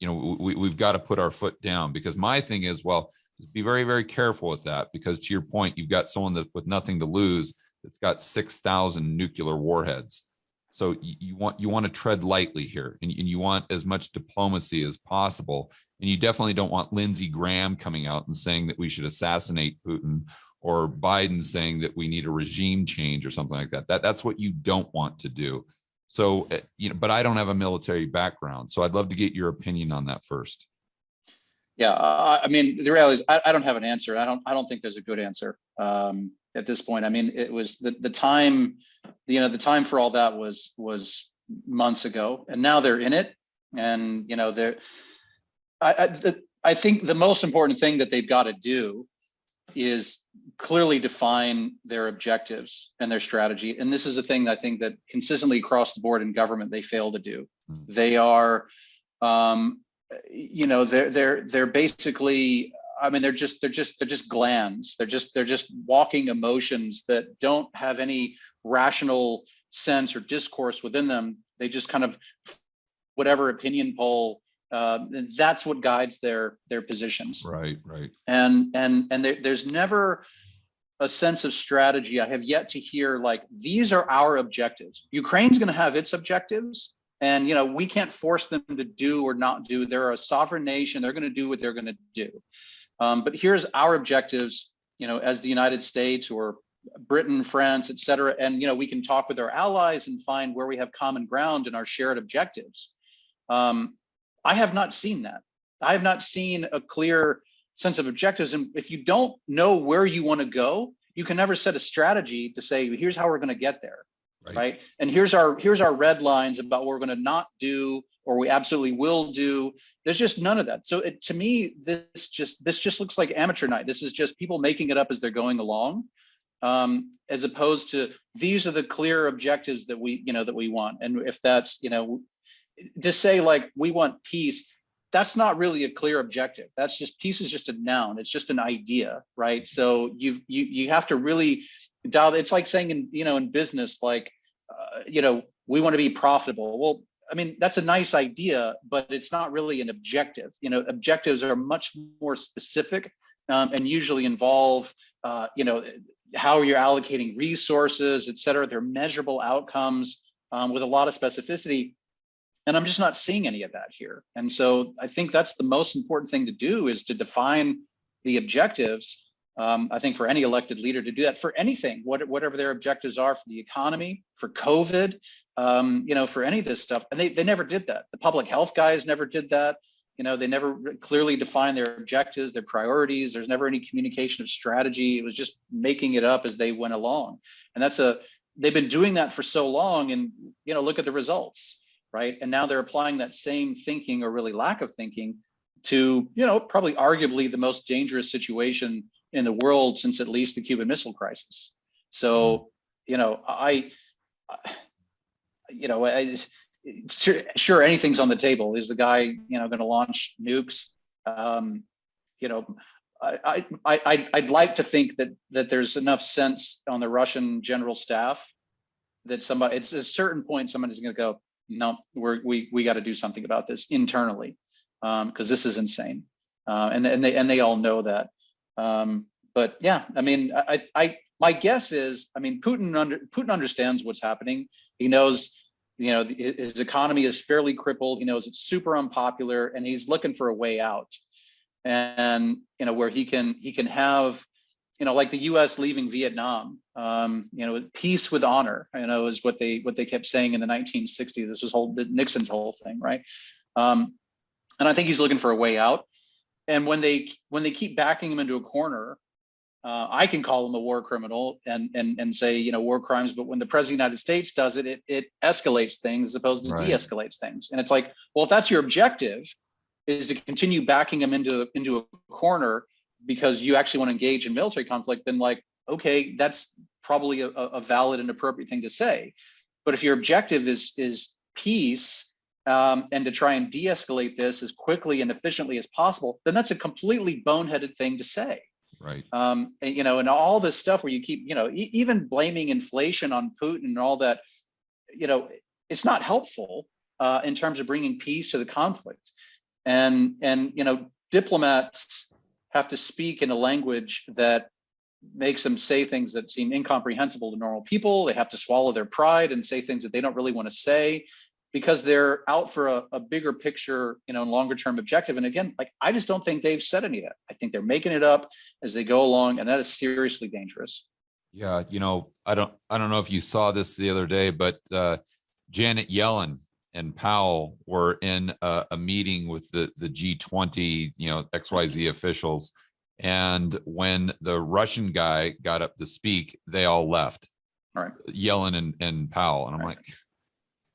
We've got to put our foot down, because my thing is, well, just be very, very careful with that, because to your point, you've got someone that with nothing to lose that's got 6,000 nuclear warheads. So you want to tread lightly here, and you want as much diplomacy as possible. And you definitely don't want Lindsey Graham coming out and saying that we should assassinate Putin, or Biden saying that we need a regime change or something like that. That's what you don't want to do. So, but I don't have a military background, so I'd love to get your opinion on that first. Yeah, I mean, the reality is I don't have an answer. I don't think there's a good answer at this point. I mean, it was the time, the time for all that was months ago, and now they're in it. And I think the most important thing that they've got to do is clearly define their objectives and their strategy. And this is a thing that I think that consistently across the board in government they fail to do. They are, they're basically, I mean, they're just glands. They're just walking emotions that don't have any rational sense or discourse within them. They just kind of, whatever opinion poll, that's what guides their positions. Right. And there's never a sense of strategy. I have yet to hear like, these are our objectives. Ukraine's going to have its objectives, and we can't force them to do or not do. They're a sovereign nation. They're going to do what they're going to do. But here's our objectives, as the United States or Britain, France, et cetera. And we can talk with our allies and find where we have common ground in our shared objectives. I have not seen that. I have not seen a clear sense of objectives. And if you don't know where you want to go, you can never set a strategy to say, here's how we're going to get there. Right. And here's our red lines about what we're going to not do, or we absolutely will do. There's just none of that. So to me, this just looks like amateur night. This is just people making it up as they're going along, as opposed to these are the clear objectives that we want. And if that's, to say like we want peace, that's not really a clear objective. That's just, peace is just a noun. It's just an idea, right? So you have to really dial. It's like saying in business, like, we want to be profitable. Well, I mean, that's a nice idea, but it's not really an objective. Objectives are much more specific, and usually involve, how you're allocating resources, et cetera. They're measurable outcomes with a lot of specificity. And I'm just not seeing any of that here. And so I think that's the most important thing to do, is to define the objectives. I think for any elected leader to do that for anything, whatever their objectives are, for the economy, for COVID, for any of this stuff. And they never did that. The public health guys never did that. They never clearly defined their objectives, their priorities. There's never any communication of strategy. It was just making it up as they went along. And they've been doing that for so long, and, look at the results. Right. And now they're applying that same thinking, or really lack of thinking, to, probably arguably the most dangerous situation in the world since at least the Cuban Missile Crisis. So, sure, anything's on the table. Is the guy, going to launch nukes? I'd like to think that there's enough sense on the Russian general staff that it's a certain point, somebody's going to go, no, we got to do something about this internally, because this is insane, and they all know that. But yeah, I mean, my guess is, I mean, Putin understands what's happening. He knows, his economy is fairly crippled. He knows it's super unpopular, and he's looking for a way out, and where he can have, like the U.S. leaving Vietnam, peace with honor, is what they kept saying in the 1960s. This was Nixon's whole thing, right? And I think he's looking for a way out. And when they keep backing him into a corner, I can call him a war criminal and say, you know, war crimes, but when the president of the United States does it, it escalates things as opposed to de-escalates things. And it's like, well, if that's your objective, is to continue backing him into a corner because you actually want to engage in military conflict, then like, okay, that's probably a valid and appropriate thing to say. But if your objective is peace, and to try and de-escalate this as quickly and efficiently as possible, then that's a completely boneheaded thing to say. Right. And, you know, and all this stuff where you keep, you know, even blaming inflation on Putin and all that, you know, it's not helpful in terms of bringing peace to the conflict. And you know, diplomats have to speak in a language that makes them say things that seem incomprehensible to normal people. They have to swallow their pride and say things that they don't really want to say, because they're out for a bigger picture, you know, longer term objective. And again, like, I just don't think they've said any of that. I think they're making it up as they go along, and that is seriously dangerous. Yeah, you know, I don't know if you saw this the other day, but Janet Yellen and Powell were in a meeting with the G20, you know, XYZ officials. And when the Russian guy got up to speak, they all left. All right. Yellen and Powell. And I'm like,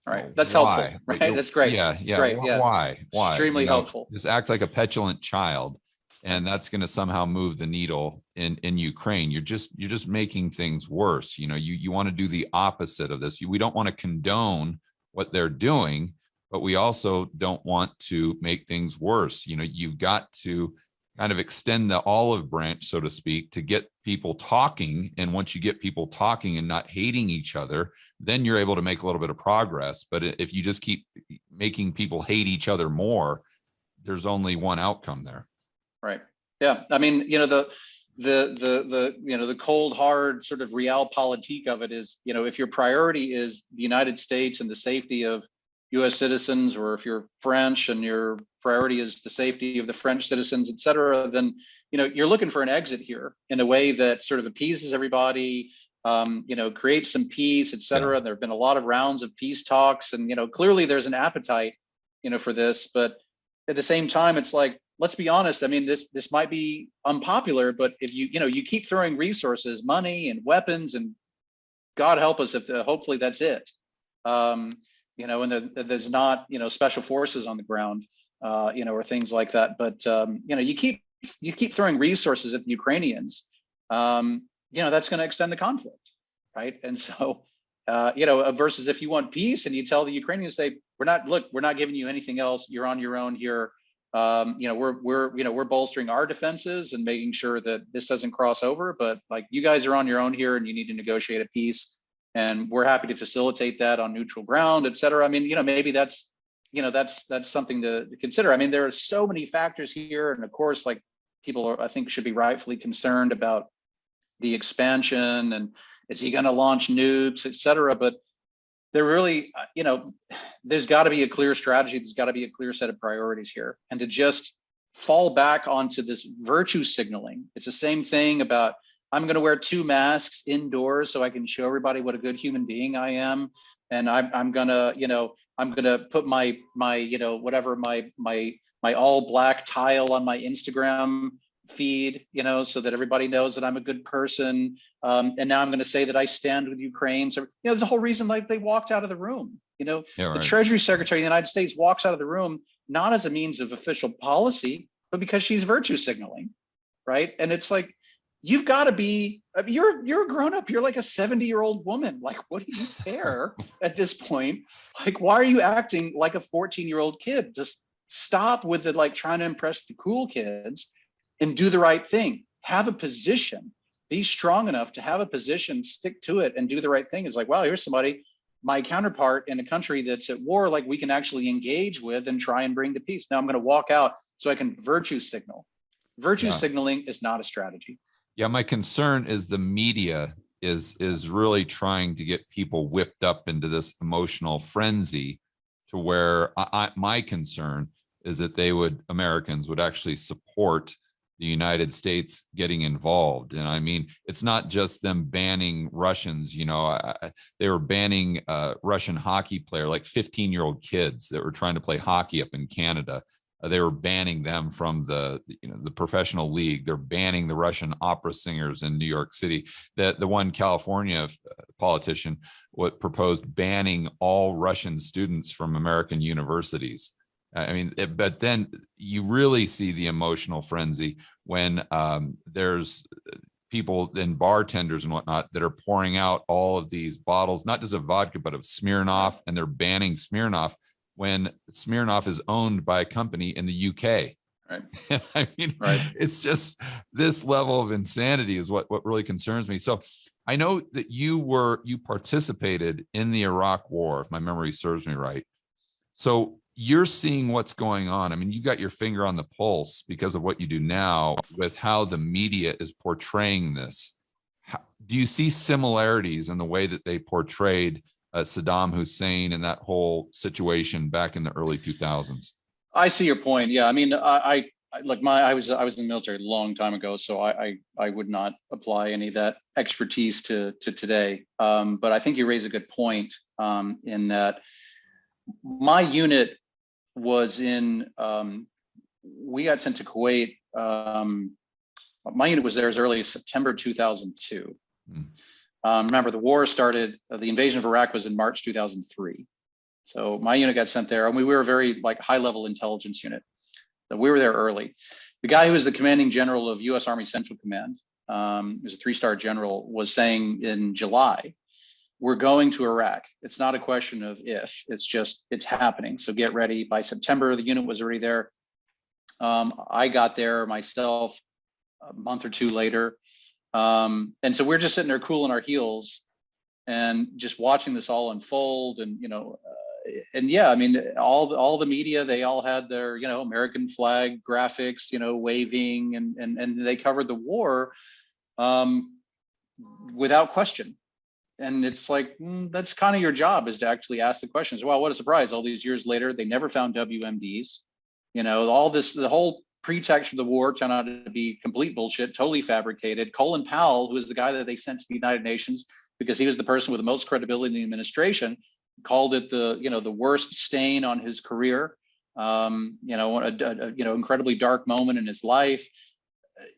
all right, that's helpful, right? That's great. Yeah, that's great. Yeah. Why? Extremely helpful. Just act like a petulant child, and that's going to somehow move the needle in Ukraine. You're just making things worse. You know, you want to do the opposite of this. We don't want to condone what they're doing, but we also don't want to make things worse. You know, you've got to kind of extend the olive branch, so to speak, to get people talking. And once you get people talking and not hating each other, then you're able to make a little bit of progress. But if you just keep making people hate each other more, there's only one outcome there. Right. Yeah. I mean, you know, the you know, the cold, hard sort of realpolitik of it is, you know, if your priority is the United States and the safety of U.S. citizens, or if you're French and your priority is the safety of the French citizens, et cetera, then, you know, you're looking for an exit here in a way that sort of appeases everybody, you know, creates some peace, et cetera. Yeah. There have been a lot of rounds of peace talks, and, you know, clearly there's an appetite, you know, for this. But at the same time, it's like, let's be honest. I mean, this might be unpopular, but if you know, you keep throwing resources, money and weapons, and God help us if hopefully that's it. You know, and there's not, you know, special forces on the ground, you know, or things like that. But you know, you keep throwing resources at the Ukrainians, you know, that's going to extend the conflict, right? And so, you know, versus if you want peace and you tell the Ukrainians, say, we're not giving you anything else. You're on your own here. You know, we're bolstering our defenses and making sure that this doesn't cross over. But like, you guys are on your own here, and you need to negotiate a peace. And we're happy to facilitate that on neutral ground, et cetera. I mean, you know, maybe that's, you know, that's something to consider. I mean, there are so many factors here. And of course, like, people are, I think, should be rightfully concerned about the expansion and is he going to launch nukes, et cetera. But there really, you know, there's got to be a clear strategy. There's got to be a clear set of priorities here. And to just fall back onto this virtue signaling, it's the same thing about, I'm going to wear 2 masks indoors so I can show everybody what a good human being I am. And I'm going to, you know, I'm going to put my, you know, whatever, my all black tile on my Instagram feed, you know, so that everybody knows that I'm a good person. And now I'm going to say that I stand with Ukraine. So, you know, there's a whole reason, like, they walked out of the room, you know, yeah, right. The Treasury Secretary of the United States walks out of the room, not as a means of official policy, but because she's virtue signaling. Right. And it's like, you've got to be, you're a grown up. You're like a 70-year-old woman. Like, what do you care at this point? Like, why are you acting like a 14-year-old kid? Just stop with the, like, trying to impress the cool kids and do the right thing. Have a position, be strong enough to have a position, stick to it, and do the right thing. It's like, wow, here's somebody, my counterpart in a country that's at war, like, we can actually engage with and try and bring to peace. Now I'm going to walk out so I can virtue signal. Virtue signaling is not a strategy. Yeah, my concern is the media is really trying to get people whipped up into this emotional frenzy, to where my concern is that Americans would actually support the United States getting involved. And I mean, it's not just them banning Russians. You know, they were banning a Russian hockey player, like 15-year-old kids that were trying to play hockey up in Canada. they were banning them from the professional league. They're banning the Russian opera singers in New York City. The one California politician proposed banning all Russian students from American universities. I mean, but then you really see the emotional frenzy when there's people and bartenders and whatnot that are pouring out all of these bottles, not just of vodka, but of Smirnoff, and they're banning Smirnoff when Smirnoff is owned by a company in the UK. Right. I mean, right. It's just this level of insanity is what really concerns me. So I know that you participated in the Iraq War, if my memory serves me right. So you're seeing what's going on. I mean, you got your finger on the pulse because of what you do now with how the media is portraying this. Do you see similarities in the way that they portrayed Saddam Hussein and that whole situation back in the early 2000s? I see your point. Yeah, I mean, I was in the military a long time ago, so I would not apply any of that expertise to today. But I think you raise a good point in that my unit was in. We got sent to Kuwait. My unit was there as early as September 2002. Remember, the war started. The invasion of Iraq was in March 2003. So my unit got sent there, and we were a very high-level intelligence unit. So we were there early. The guy who was the commanding general of U.S. Army Central Command, was a 3-star general, was saying in July, "We're going to Iraq. It's not a question of if; it's happening. So get ready." By September, the unit was already there. I got there myself a month or two later, and so we're just sitting there cooling our heels and just watching this all unfold. And yeah, I mean, all the media, they all had their American flag graphics, waving, and they covered the war without question. And it's like, that's kind of your job, is to actually ask the questions. Well, what a surprise! All these years later, they never found WMDs. The whole pretext for the war turned out to be complete bullshit, totally fabricated. Colin Powell, who was the guy that they sent to the United Nations because he was the person with the most credibility in the administration, called it the worst stain on his career. Incredibly dark moment in his life.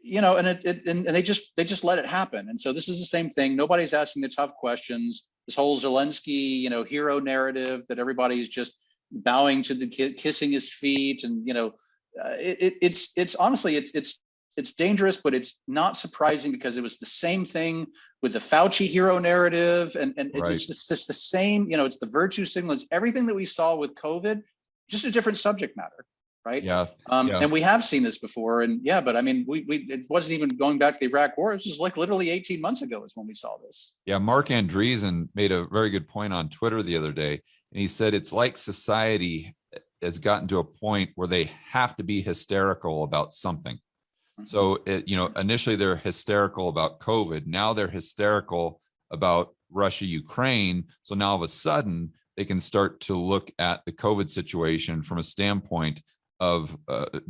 And they just let it happen. And so this is the same thing. Nobody's asking the tough questions. This whole Zelensky, hero narrative that everybody's just bowing to kissing his feet, and it's honestly it's dangerous, but it's not surprising because it was the same thing with the Fauci hero narrative, and it's just the same. It's the virtue signal. It's everything that we saw with COVID, just a different subject matter. Right. Yeah. And we have seen this before. And yeah, but I mean, it wasn't even going back to the Iraq war. It was just literally 18 months ago is when we saw this. Yeah. Mark Andreessen made a very good point on Twitter the other day. And he said, it's like society has gotten to a point where they have to be hysterical about something. Mm-hmm. So, initially they're hysterical about COVID. Now they're hysterical about Russia, Ukraine. So now all of a sudden they can start to look at the COVID situation from a standpoint of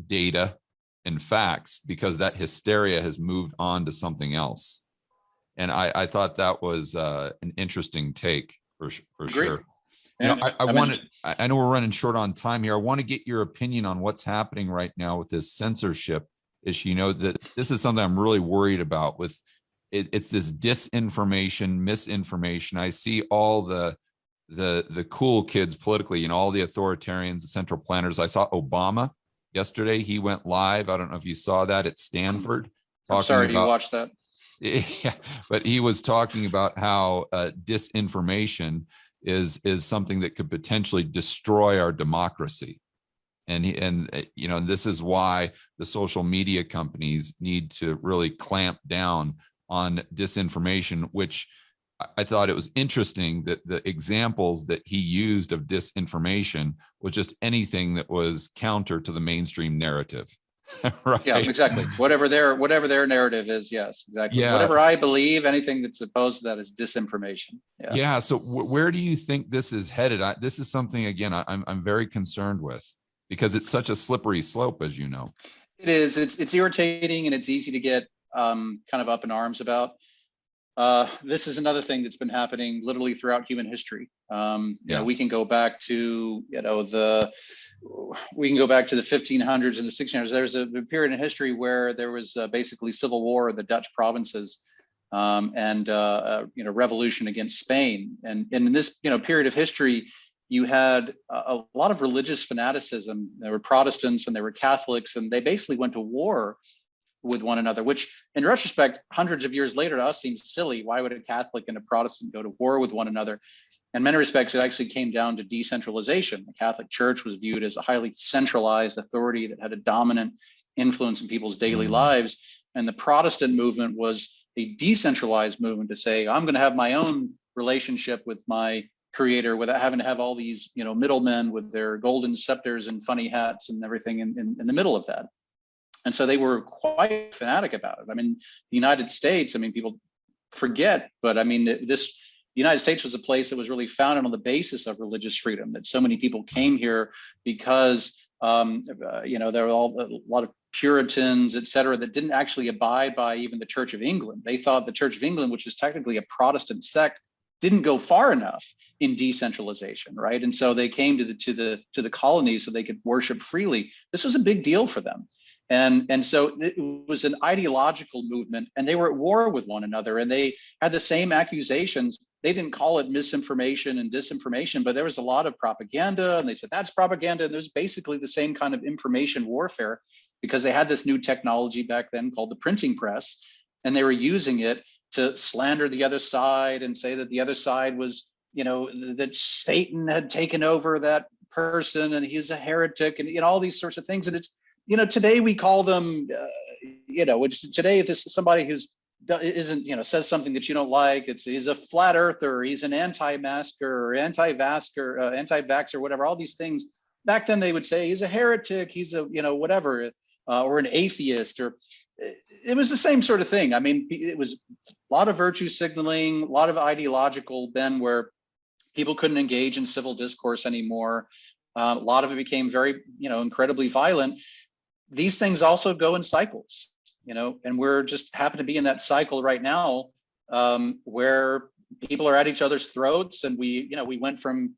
data and facts, because that hysteria has moved on to something else. And I thought that was an interesting take for sure. I know we're running short on time here. I want to get your opinion on what's happening right now with this censorship issue. That this is something I'm really worried about with it's this disinformation, misinformation. I see all the cool kids politically, all the authoritarians, the central planners. I saw Obama yesterday. He went live. I don't know if you saw that at Stanford. I'm sorry, you watched that? Yeah, but he was talking about how disinformation is something that could potentially destroy our democracy. And this is why the social media companies need to really clamp down on disinformation, which I thought it was interesting that the examples that he used of disinformation was just anything that was counter to the mainstream narrative. Right? Yeah, exactly. Whatever their narrative is, yes, exactly. Yeah. Whatever I believe, anything that's opposed to that is disinformation. Yeah. So where do you think this is headed? This is something, again, I'm very concerned with, because it's such a slippery slope, as you know. It is. It's irritating, and it's easy to get kind of up in arms about. This is another thing that's been happening literally throughout human history. We can go back to, the 1500s and the 1600s. There's a period in history where there was basically civil war in the Dutch provinces, and revolution against Spain. And in this, period of history, you had a lot of religious fanaticism. There were Protestants and there were Catholics, and they basically went to war with one another, which in retrospect, hundreds of years later to us seems silly. Why would a Catholic and a Protestant go to war with one another? In many respects, it actually came down to decentralization. The Catholic Church was viewed as a highly centralized authority that had a dominant influence in people's daily lives. And the Protestant movement was a decentralized movement to say, I'm going to have my own relationship with my creator without having to have all these, middlemen with their golden scepters and funny hats and everything in the middle of that. And so they were quite fanatic about it. I mean, the United States, people forget, but the United States was a place that was really founded on the basis of religious freedom, that so many people came here because, there were a lot of Puritans, et cetera, that didn't actually abide by even the Church of England. They thought the Church of England, which is technically a Protestant sect, didn't go far enough in decentralization, right? And so they came to the colonies so they could worship freely. This was a big deal for them. And so it was an ideological movement, and they were at war with one another, and they had the same accusations. They didn't call it misinformation and disinformation, but there was a lot of propaganda, and they said that's propaganda. And there's basically the same kind of information warfare, because they had this new technology back then called the printing press, and they were using it to slander the other side and say that the other side was, that Satan had taken over that person and he's a heretic, and all these sorts of things. And it's, today we call them, today if this is somebody who's isn't, says something that you don't like, he's a flat earther, he's an anti-masker or anti-vaxxer, whatever, all these things. Back then they would say he's a heretic, he's a, whatever, or an atheist, or it was the same sort of thing. It was a lot of virtue signaling, a lot of ideological bend where people couldn't engage in civil discourse anymore. A lot of it became very, incredibly violent. These things also go in cycles, and we're just happen to be in that cycle right now, where people are at each other's throats, and we went from,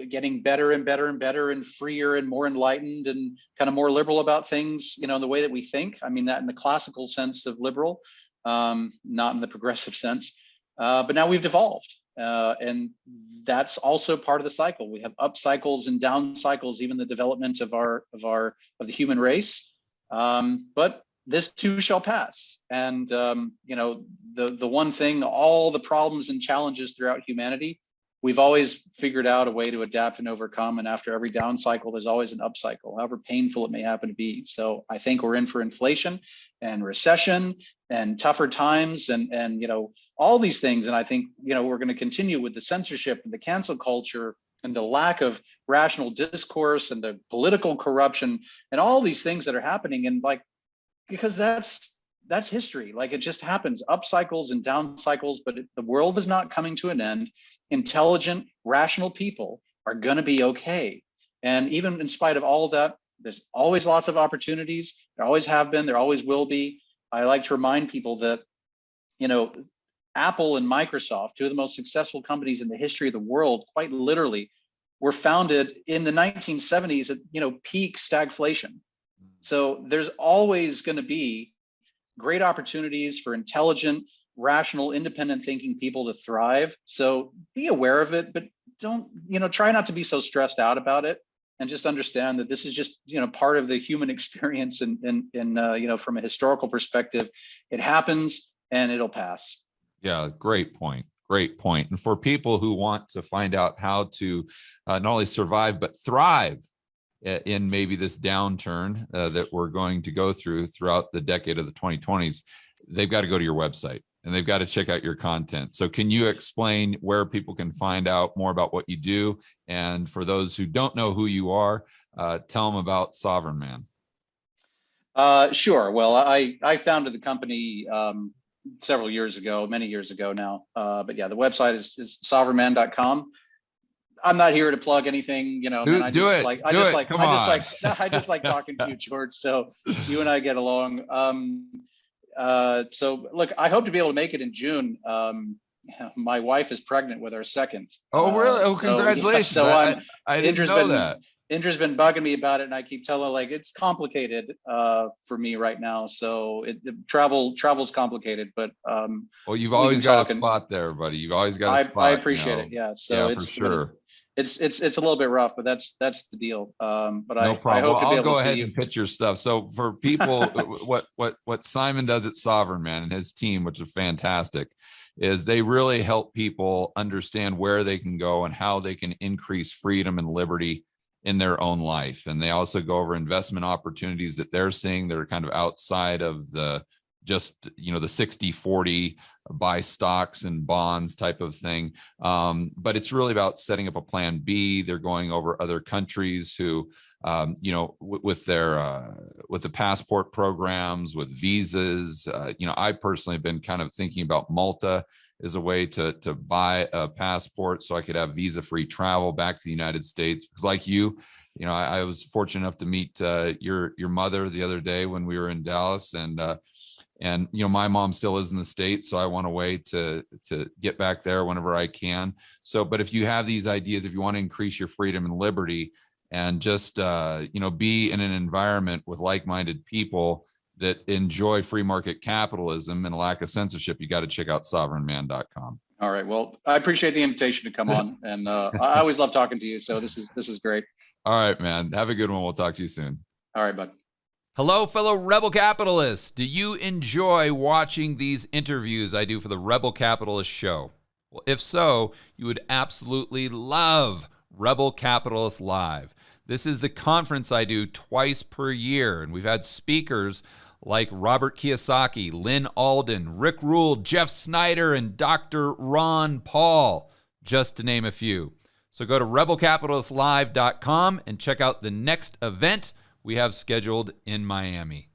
getting better and better and better and freer and more enlightened and kind of more liberal about things, in the way that we think. That in the classical sense of liberal, not in the progressive sense. But now we've devolved. And that's also part of the cycle. We have up cycles and down cycles, even the development of the human race. But this too shall pass. And the one thing, all the problems and challenges throughout humanity, we've always figured out a way to adapt and overcome. And after every down cycle, there's always an up cycle, however painful it may happen to be. So I think we're in for inflation and recession and tougher times and all these things. And I think, we're going to continue with the censorship and the cancel culture and the lack of rational discourse and the political corruption and all these things that are happening. And because that's history. It just happens, up cycles and down cycles, but the world is not coming to an end. Intelligent, rational people are going to be okay. And even in spite of all of that, there's always lots of opportunities. There always have been, there always will be. I like to remind people that, Apple and Microsoft, two of the most successful companies in the history of the world, quite literally, were founded in the 1970s at, peak stagflation. So there's always going to be great opportunities for intelligent, rational, independent thinking people to thrive. So be aware of it, but don't, try not to be so stressed out about it, and just understand that this is just, part of the human experience. And from a historical perspective, it happens and it'll pass. Yeah, great point. Great point. And for people who want to find out how to not only survive, but thrive in maybe this downturn that we're going to go throughout the decade of the 2020s, they've got to go to your website and they've got to check out your content. So can you explain where people can find out more about what you do? And for those who don't know who you are, tell them about Sovereign Man. Sure. Well, I founded the company several years ago, many years ago now. But yeah, the website is sovereignman.com. I'm not here to plug anything, I just like talking to you, George. So you and I get along. So look, I hope to be able to make it in June. My wife is pregnant with our second. Oh, really? Oh, So, congratulations. so I didn't know that. Indra's been bugging me about it, and I keep telling her like it's complicated for me right now. So travel's complicated, but well, you've always got a spot there, buddy. You've always got a spot. I appreciate it. Yeah. So yeah, for sure. It's a little bit rough, but that's the deal. But no problem. I hope to be able to see you. I'll go ahead and pitch your stuff. So for people, what Simon does at Sovereign Man and his team, which is fantastic, is they really help people understand where they can go and how they can increase freedom and liberty in their own life. And they also go over investment opportunities that they're seeing that are kind of outside of the just, the 60-40 buy stocks and bonds type of thing. But it's really about setting up a plan B. They're going over other countries who, with the passport programs, with visas. I personally have been kind of thinking about Malta as a way to buy a passport so I could have visa-free travel back to the United States. Because like I was fortunate enough to meet your mother the other day when we were in Dallas, and my mom still is in the States, so I want a way to get back there whenever I can. So, but if you have these ideas, if you want to increase your freedom and liberty, and just be in an environment with like-minded people that enjoy free market capitalism and a lack of censorship, you got to check out sovereignman.com. All right. Well, I appreciate the invitation to come on, and I always love talking to you. So this is great. All right, man. Have a good one. We'll talk to you soon. All right, bud. Hello, fellow Rebel Capitalists. Do you enjoy watching these interviews I do for the Rebel Capitalist Show? Well, if so, you would absolutely love Rebel Capitalist Live. This is the conference I do twice per year, and we've had speakers like Robert Kiyosaki, Lynn Alden, Rick Rule, Jeff Snyder, and Dr. Ron Paul, just to name a few. So go to rebelcapitalistlive.com and check out the next event we have scheduled in Miami.